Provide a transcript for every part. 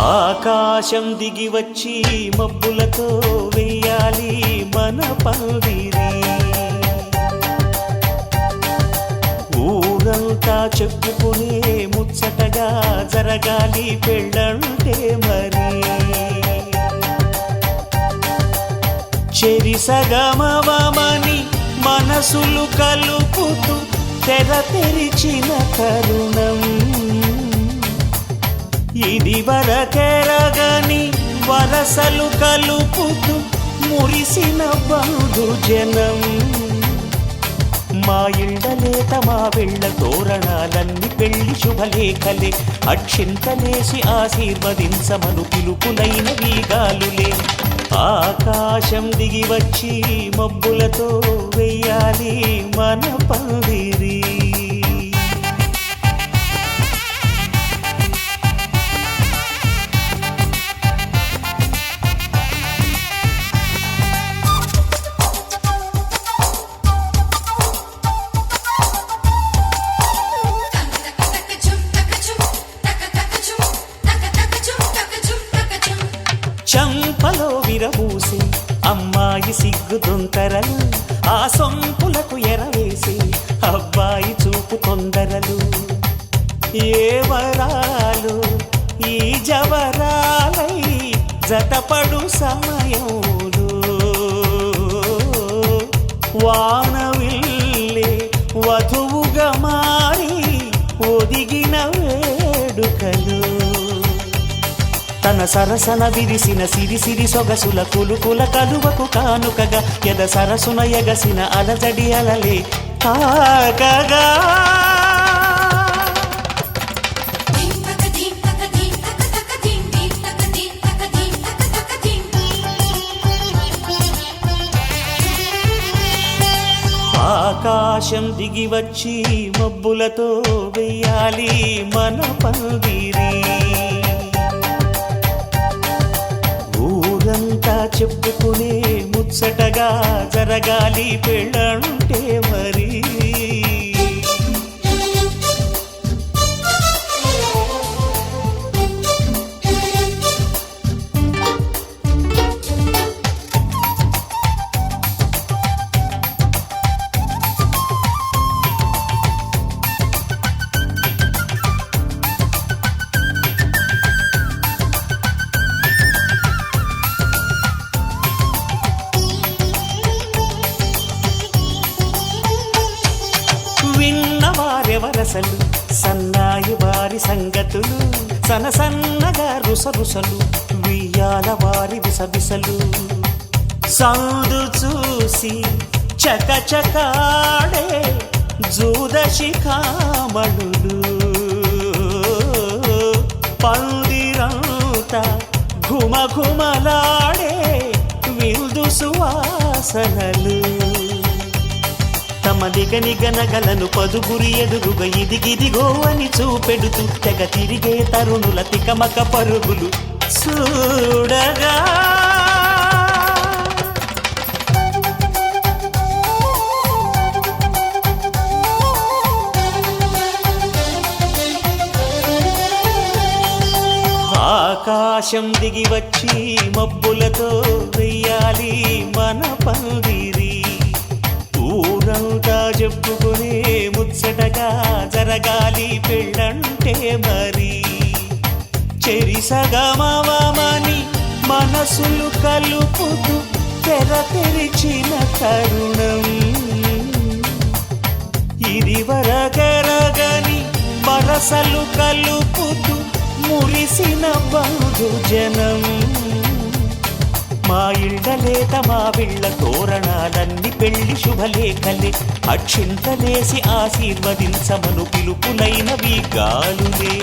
ఆకాశం దిగి వచ్చి మబ్బులతో వెయ్యాలి మన పందిరి. ఊరంతా చెప్పుకునే ముచ్చటగా జరగాలి పెళ్ళంటే మరి. చెరిసగమవమని మనసులు కలుపుతూ తెర తెరిచిన తరుణం. ఇది వరకెరగని వరసలు కలుపుతూ మురిసిన బంధుజనం. మా ఇళ్ళలేత మా వెళ్ళ తోరణాలన్నీ పెళ్లి శుభలేఖలే. అక్షింతలేసి ఆశీర్వదించమను పిలుపులైన వీగాలులే. ఆకాశం దిగి వచ్చి మబ్బులతో వెయ్యాలి మన పందిరి. చంపలో విరబూసి అమ్మాయి సిగ్గు తొంతరలు. ఆ సొంపులకు ఎరవేసి అబ్బాయి చూపు తొందరలు. ఏ వరాలు ఈ జవరాలై జతపడు సమయంలో. వానవిల్లే వధువుగా మారి ఒదిగిన వేడుకలు. తన సరసన విరిసిన సిరిసిరి సొగసుల కులుకుల కలువకు కానుకగా ఎద సరసున ఎగసిన అలజడి అలలే తాకగా. ఆకాశం దిగి వచ్చి మబ్బులతో వెయ్యాలి మన పందిరి. ఊరంతా చెప్పుకునే ముచ్చటగా జరగాలి పెళ్ళంటే మరి. విన్నవారెవరసలు సన్నాయి వారి సంగతులు. సనసన్నగా రుసరుసలు వియ్యాల వారి విసవిసలు. సందు చూసి చకచకాడే జూదశిఖామణులు. పందిరంతా ఘుమఘుమలాడే విందు సువాసనలు. తమ నిగనిగనగలను పదుగురి ఎదురుగా ఇదిగిదిగో అని చూపెడుతూ తెగ తిరిగే తరుణుల తికమక పరుగులు చూడగా. ఆకాశం దిగి వచ్చి మబ్బులతో వెయ్యాలి మన పందిరి. ఊరంతా చెప్పుకునే ముచ్చటగా జరగాలి పెళ్ళంటే మరి. చెరిసగమవమని మనసులు కలుపుతూ తెర తెరిచిన తరుణం. ఇది వరకెరగని వరసలు కలుపుతూ మురిసిన బంధుజనం. మా ఇళ్ళలేత మా వెళ్ళ తోరణాలన్నీ పెళ్లి శుభలేఖలే. అక్షింతలేసి ఆశీర్వదించమను పిలుపులైనవి గాలులే.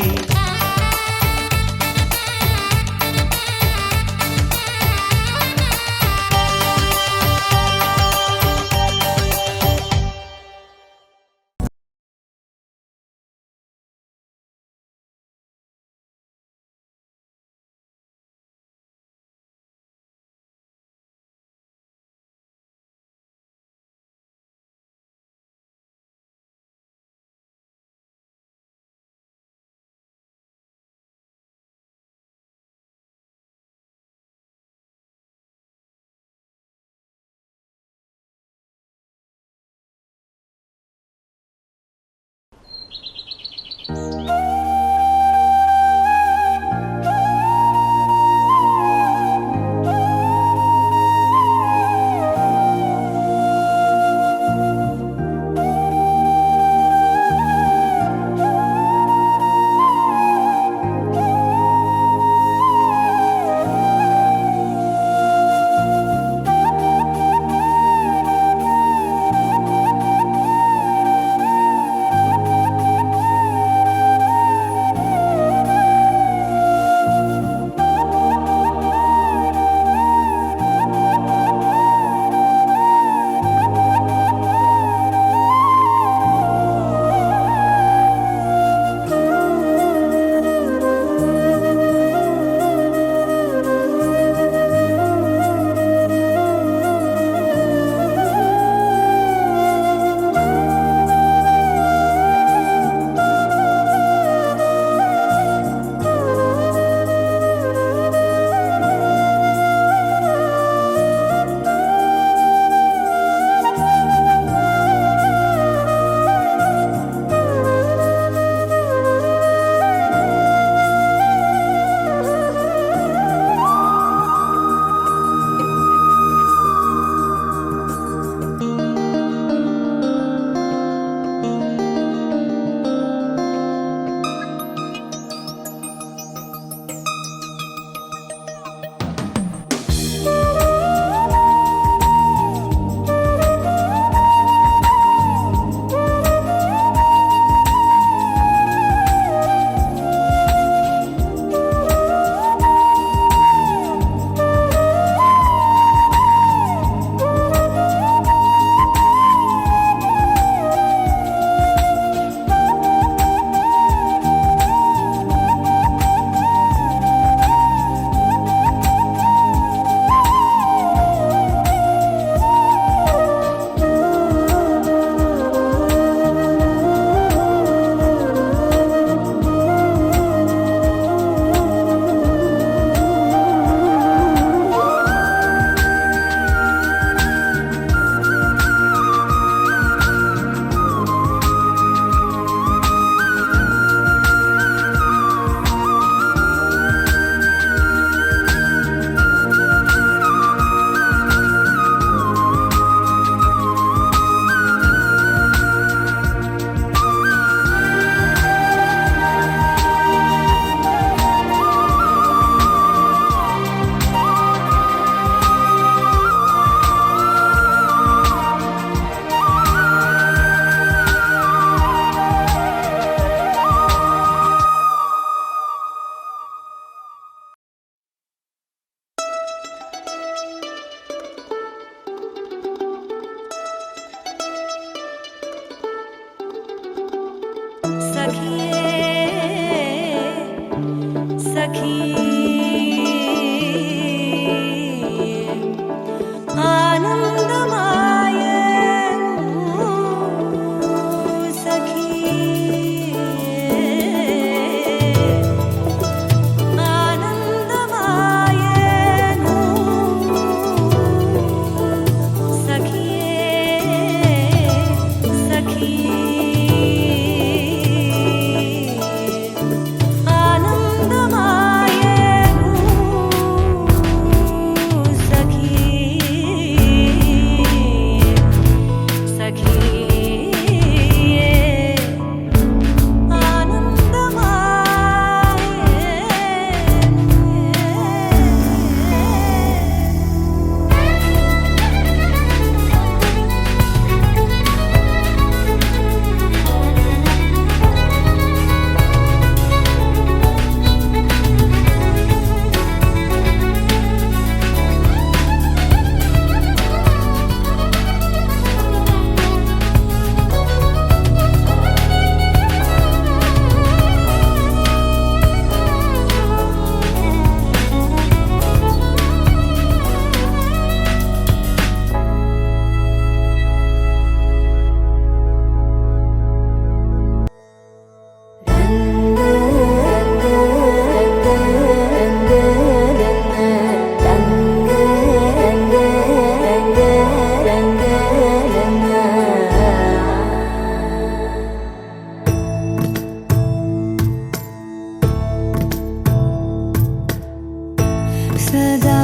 సదా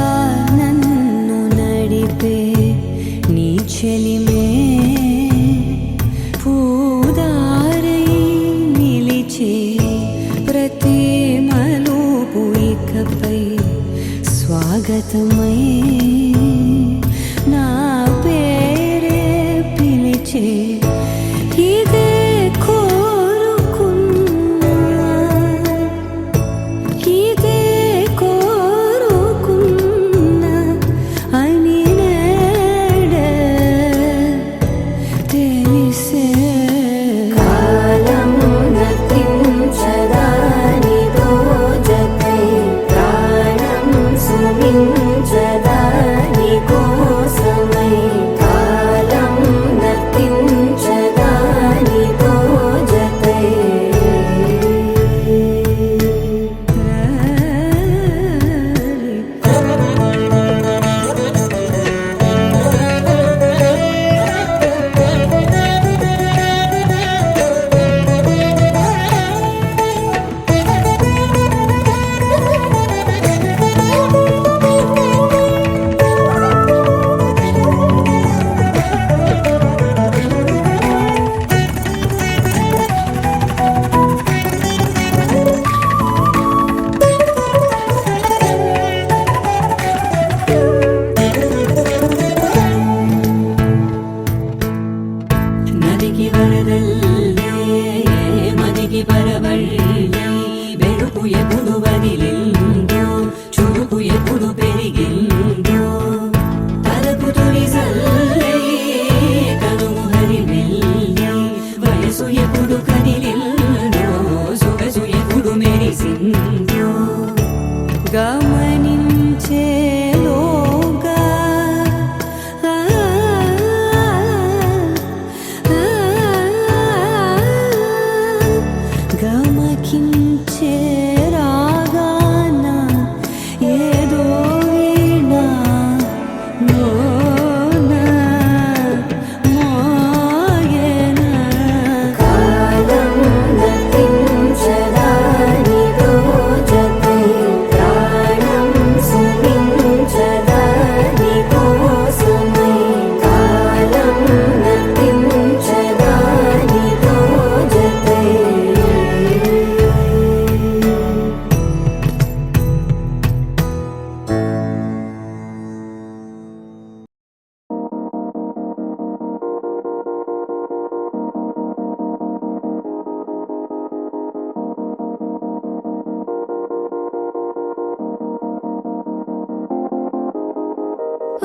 నన్ను నడిపే నీ చెలిమే పూదారై నిలిచే ప్రతి మలుపు ఇకపై స్వాగతమై నా పేరే పిలిచే ఇదే కోరుకున్నా ఇదే కోరుకున్నా అని నేడే తెలిసే కాలం నతించదా నీతో జతై ప్రాణం సుమించదా నీ కోసమై కాలం నతించదా నీతో జతై నదికి వరదల్లే మదికి పరవళ్ళే వెలుపు ఎప్పుడు వదిలిందో చురుకు ఎప్పుడు పెరిగిందో తలపు తొలి సల్లే కనుము హరివెల్లే వయసు ఎప్పుడు కదిలిందో సొగసు ఎప్పుడు మెరిసిందో గమనించేలోగా గమకించే రాగాన ఏదో వీణా లోన మోగేనా కాలం నతించదా నీతో జతై ప్రాణం సుమించదా నీ కోసమై కాలం నతించదా నీతో జతై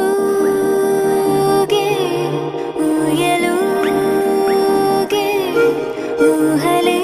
ఊగే ఊయలూగే ఊహలే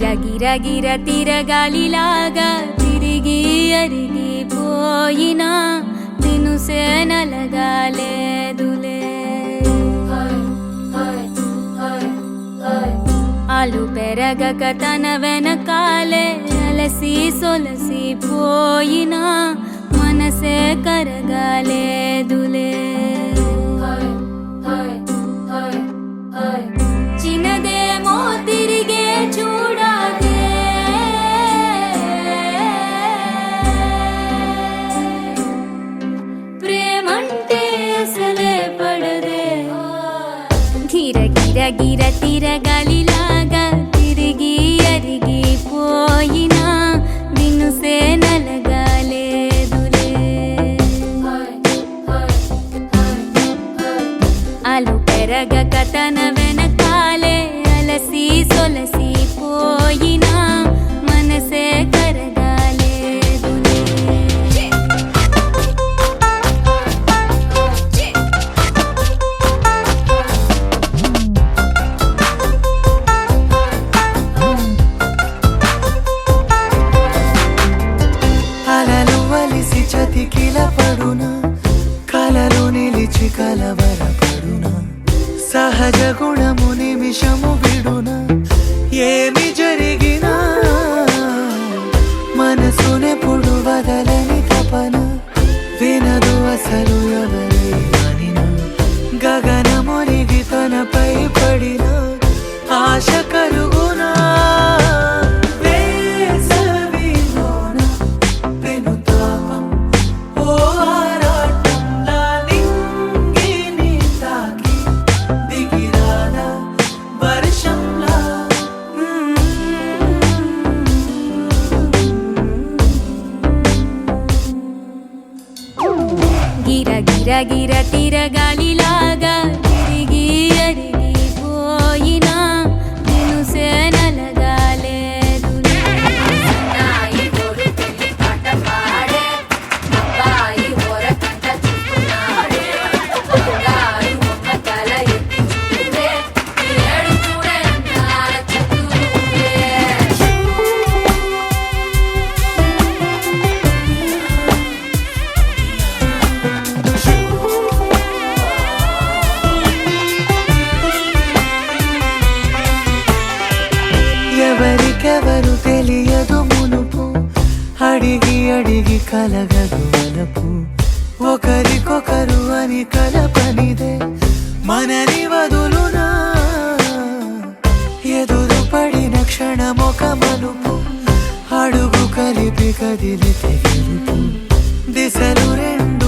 గిర గిర గిర తిరగాలిలాగా తిరిగి అరిగిపోయినా దినుసే నలగాలేదులే ఆలు పెరగక తన వెనకాలే అలసి సొలసి పోయినా మనసే కరగాలేదులే చిన్నదేమో తిరిగే చూడాలే ప్రేమంటే అసలే పడదే గిర గిర గిర తిరగాలిలాగా తిరిగి అరిగిపోయినా దినుసే నలగాలేదులే ఆలు పెరగక తన వెనకాలే అలసి సొలసి పోయినా మనసే కరగాలేదులే అలలు వలిసి చతికిల పడునా కలలు నిలిచి కలవరపడునా సహజ గుణము నిమిషము విడునా ఏమి జరిగినా మనసునెప్పుడు వదలని తపన వినదు అసలు ఎవరే అనినా గగనమునిగి తనపై పడిన ఆశ కలుగునా గిర గిర గిర తిరగాలిలాగా తిరిగి అరిగిపోయినా దినుసే నలగాలేదులే ఎవరికెవరు తెలియదు మునుపు అడిగి అడిగి కలగదు వలపు ఒకరికొకరు అని కలపనిదే మనని వదులునా ఎదురు పడిన క్షణమొక మలుపు అడుగు కలిపి కదిలితే గెలుపు దిశలు రెండు